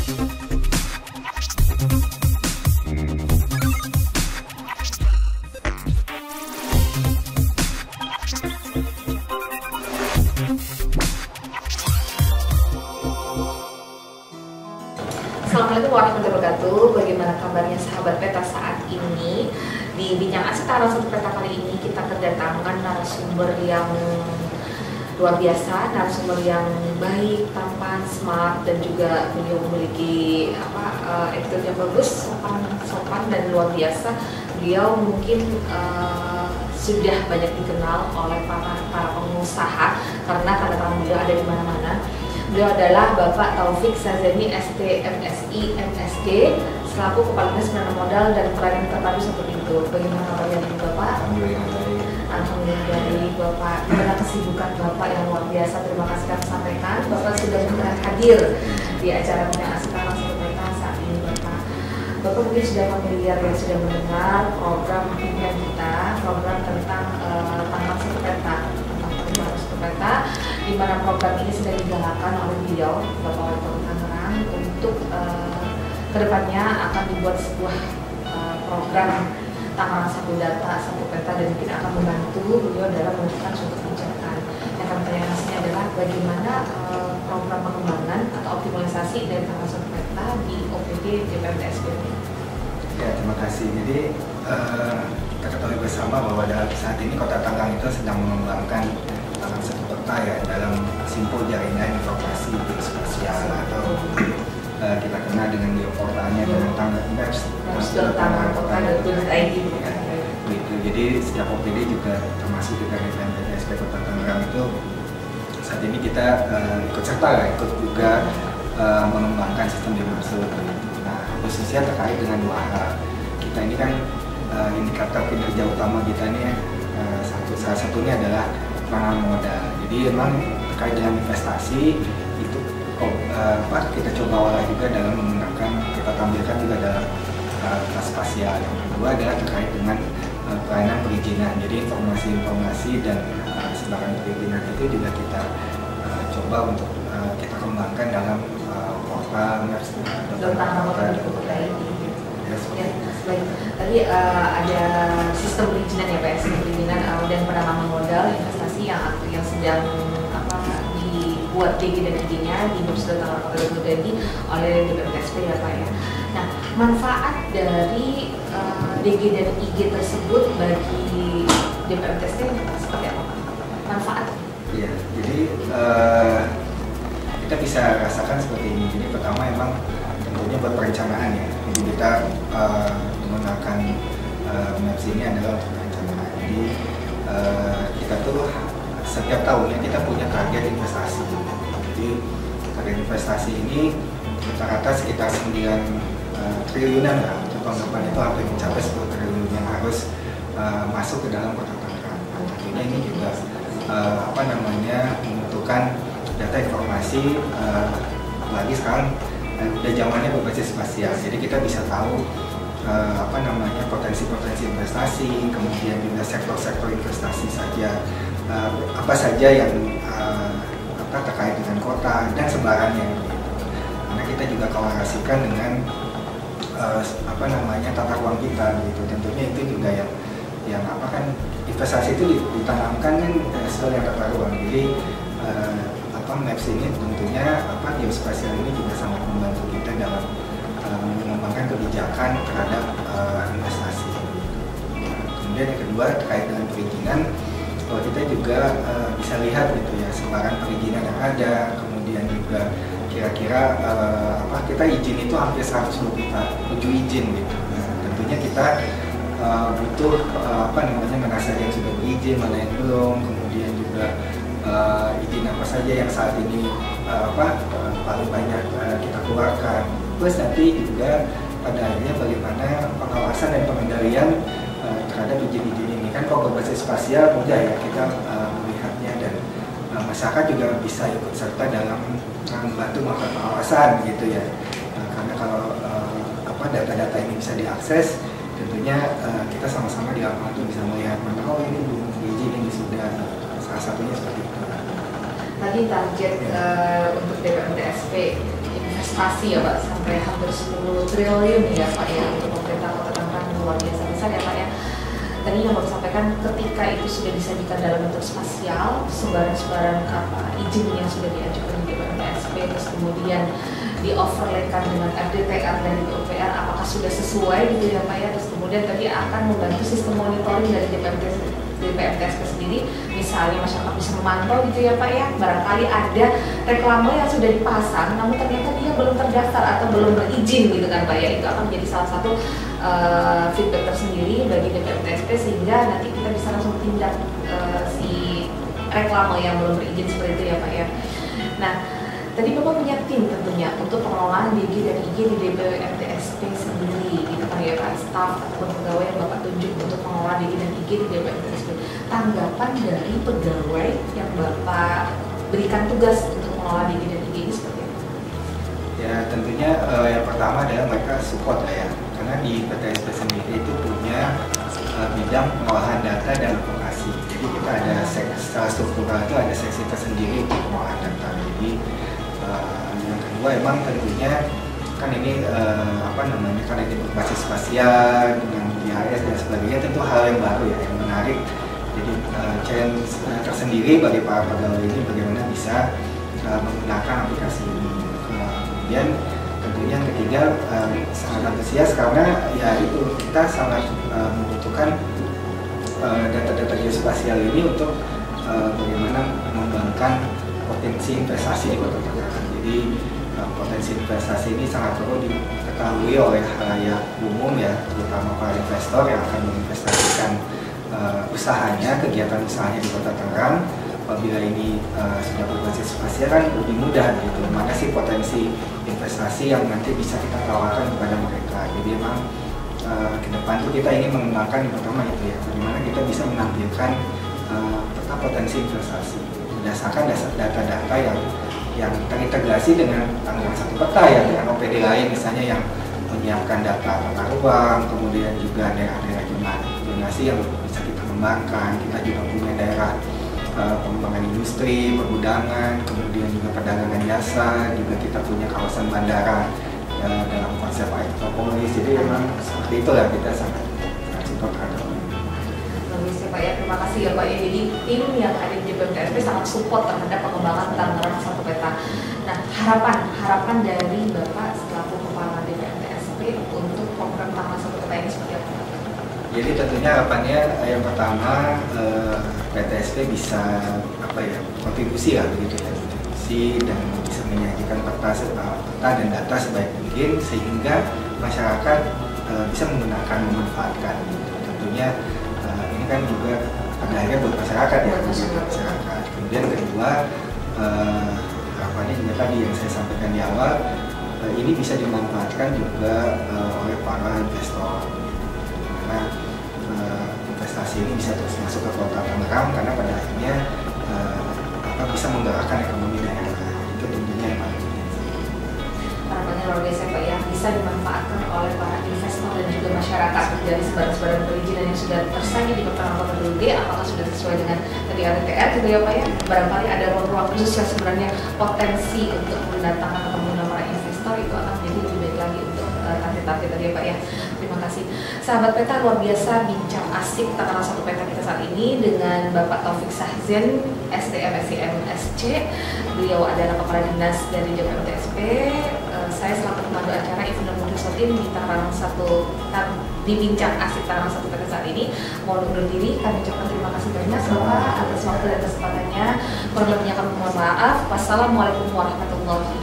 Assalamualaikum warahmatullahi wabarakatuh. Bagaimana kabarnya sahabat peta saat ini? Di Bincang Setara Satu Peta kali ini kita kedatangan narasumber yang luar biasa, narasumber yang baik, tampan, smart, dan juga beliau memiliki attitude yang bagus, sopan dan luar biasa. Beliau mungkin sudah banyak dikenal oleh para pengusaha karena tanda tangan beliau ada di mana-mana. Beliau adalah Bapak Taufik Sazani ST MSI MSD selaku Kepala Dinas Penanaman Modal dan Pelayanan Terpadu seperti itu. Bagaimana kabarnya dari Bapak? Alhamdulillah dari Bapak. Gimana kesibukan Bapak yang luar biasa? Terima kasih kami sampaikan. Bapak sudah hadir di acara Bincang Setara Satu Peta saat ini, Bapak. Bapak mungkin sudah familiar ya, sudah mendengar program impian kita, program tentang tanggal Satu Peta. Peta, di mana program ini sedang digalakkan oleh beliau Bapak Wali Kota Tangerang untuk kedepannya akan dibuat sebuah program Tangerang Satu Data Satu Peta, dan mungkin akan membantu beliau dalam menentukan suatu kebijakan. Yang kami tanyakan sini adalah bagaimana program pengembangan atau optimalisasi dari Tangerang Satu Peta di OPD DPMDSP. Ya, terima kasih. Jadi kita ketahui bersama bahwa saat ini Kota Tangerang itu sedang mengembangkan Tangerang Satu Peta ya, dalam simpul jaringan informasi geospasial atau kita kenal dengan geoportalnya dengan Tangerang Maps Tangerang Kota.id. Gitu. Jadi setiap OPD juga termasuk juga DPMDSP Kota Tangerang itu saat ini kita ikut serta ya, ikut juga mengembangkan sistem dimaksud. Nah, khususnya terkait dengan dua hal. Kita ini kan indikator kinerja utama kita ini salah satunya adalah penanaman modal. Jadi memang terkait dengan investasi itu kita coba olah juga dalam menggunakan, kita tampilkan juga dalam kelas spasial. Yang kedua adalah terkait dengan pelayanan perizinan. Jadi informasi-informasi dan sebaran perizinan itu juga kita coba untuk kita kembangkan dalam portal Maps Baik, tadi ada sistem perizinan ya Pak, sistem perizinan dan penanaman modal investasi yang sedang dibuat DG dan IG-nya di Tangerang.id oleh DPMDSP ya Pak ya. Nah, manfaat dari DG dan IG tersebut bagi DPMDSP seperti apa Pak? Manfaat? Iya, jadi kita bisa rasakan seperti ini. Jadi pertama emang tentunya buat perencanaan ya. Jadi kita menggunakan Maps ini adalah untuk perencanaan. Jadi kita tuh setiap tahunnya kita punya target investasi. Jadi target investasi ini rata-rata sekitar 9 triliunan lah. Untuk tahun depan itu hampir mencapai 10 triliun yang harus masuk ke dalam Kota Tangerang. Tentunya ini juga membutuhkan data informasi, apalagi sekarang udah zamannya berbasis spasial. Jadi kita bisa tahu potensi-potensi investasi, kemudian juga sektor-sektor investasi saja, apa saja yang terkait dengan kota dan sebarannya. Karena kita juga kolerasikan dengan tata ruang kita gitu. Tentunya itu juga yang investasi itu ditanamkan kan sesuai yang tata ruang. Jadi Maps ini tentunya geospasial ini juga sangat membantu kita dalam mengembangkan kebijakan terhadap investasi. Kemudian yang kedua terkait dengan perizinan, kalau kita juga bisa lihat gitu ya sebaran perizinan yang ada, kemudian juga kira-kira kita izin itu hampir 127 izin gitu. Nah, tentunya kita butuh mana saja yang sudah berizin, mana yang belum, kemudian juga izin apa saja yang saat ini paling banyak kita keluarkan. Plus nanti juga pada akhirnya bagaimana pengawasan dan pengendalian terhadap izin-izin ini. Kan kalau berbasis spasial mudah ya kita melihatnya, dan masyarakat juga bisa ikut serta dalam membantu melakukan pengawasan gitu ya. Karena kalau data-data ini bisa diakses, tentunya kita sama-sama di lapangan itu bisa melihat mana ini belum izin, ini sudah. Salah satunya seperti itu. Tadi target untuk DPMDSP antisipasi ya Pak, sampai hampir 10 triliun ya Pak ya untuk pemerintah Kota Tangerang, luar biasa besar ya Pak ya. Tadi yang Bapak sampaikan, ketika itu sudah disajikan dalam bentuk spasial, sebaran-sebaran izin yang sudah diajukan di DPMTSP, terus kemudian di-overlaykan dengan RDTR dan DPR, apakah sudah sesuai gitu ya Pak ya, terus kemudian tadi akan membantu sistem monitoring dari DPMTSP sendiri, misalnya masyarakat bisa memantau gitu ya Pak ya, barangkali ada reklame yang sudah dipasang namun ternyata dia belum terdaftar atau belum berizin gitu kan Pak ya, itu akan menjadi salah satu feedback tersendiri bagi DPMTSP sehingga nanti kita bisa langsung tindak si reklame yang belum berizin seperti itu ya Pak ya. Nah, tadi Bapak punya tim tentunya untuk pengelolaan DG dan IG di DPMTSP sendiri gitu kan ya Pak, staf ataupun pegawai yang Bapak tunjuk untuk pengelolaan DG dan IG di DPMTSP. Tanggapan dari pegawai yang Bapak berikan tugas untuk mengelola DG dan IG ini seperti apa? Ya tentunya yang pertama adalah mereka support lah ya, karena di PTSP sendiri itu punya bidang pengolahan data dan advokasi. Jadi kita ada secara struktural itu ada seksi tersendiri untuk pengolahan data. Jadi yang kedua emang tentunya kan ini karena ini berbasis spasial dengan GIS dan sebagainya, tentu hal yang baru ya, yang menarik. Jadi challenge tersendiri bagi para pegawai ini bagaimana bisa menggunakan aplikasi ini. Kemudian tentunya yang ketiga sangat antusias karena ya itu kita sangat membutuhkan data-data geospasial ini untuk bagaimana mengembangkan potensi investasi di Kota Tangerang. Jadi potensi investasi ini sangat perlu diketahui oleh halayak umum ya, terutama para investor yang akan menginvestasikan usahanya, kegiatan usahanya di Kota Tangerang. Apabila ini sudah berbasis spasial kan lebih mudah gitu. Mana sih potensi investasi yang nanti bisa kita tawarkan kepada mereka. Jadi memang ke depan itu kita ingin mengembangkan yang pertama itu ya, bagaimana kita bisa menampilkan peta potensi investasi berdasarkan data-data yang terintegrasi dengan Tangerang Satu Peta ya, dengan OPD lain misalnya yang menyiapkan data tata ruang, kemudian juga daerah-daerah zonasi yang bisa kita kembangkan. Kita juga punya daerah pengembangan industri, pergudangan, kemudian juga perdagangan jasa, juga kita punya kawasan bandara dalam konsep Akropolis. Jadi memang seperti itulah kita sangat support terhadap ini. Bagus ya Pak ya, terima kasih ya Pak ya. Jadi tim yang ada di DPMTSP sangat support terhadap pengembangan Tangerang Satu Peta. Nah, harapan dari Bapak selaku kepala DPMTSP untuk program Tangerang Satu Peta ini seperti apa? Jadi tentunya harapannya yang pertama PTSP bisa kontribusi lah begitu ya, kontribusi dan bisa menyajikan peta dan data sebaik mungkin sehingga masyarakat bisa menggunakan, memanfaatkan gitu. Tentunya ini kan juga pada akhirnya buat masyarakat ya, buat masyarakat. Kemudian kedua harapannya juga tadi yang saya sampaikan di awal, ini bisa dimanfaatkan juga oleh para investor. Karena investasi ini bisa terus masuk ke Kota Tangerang karena pada akhirnya bisa menggerakkan ekonomi daerah. Itu tentunya yang paling penting. Harapannya luar biasa Pak ya, bisa dimanfaatkan oleh para investor dan juga masyarakat dari sebaran-sebaran perizinan yang sudah tersaji di Kota Tangerang. Apakah sudah sesuai dengan tadi RDTR gitu ya Pak ya? Barangkali ada ruang-ruang khusus yang sebenarnya potensi untuk mendatangkan atau mengundang para investor, itu akan menjadi lebih baik lagi untuk target-target tadi ya Pak ya. Terima kasih. Sahabat Peta, luar biasa bincang asik Tangerang Satu Peta kita saat ini dengan Bapak Taufik Sahzen, SDM SIM SC. Beliau adalah Kepala Dinas dari DPMTSP. Saya selaku pemandu acara Ivana Mudrisotin di Tangerang Satu di bincang asik Tangerang Satu Peta saat ini. Mohon undur diri, kami ucapkan terima kasih banyak Bapak atas waktu dan kesempatannya. Kurang lebihnya kami mohon maaf. Wassalamualaikum warahmatullahi wabarakatuh.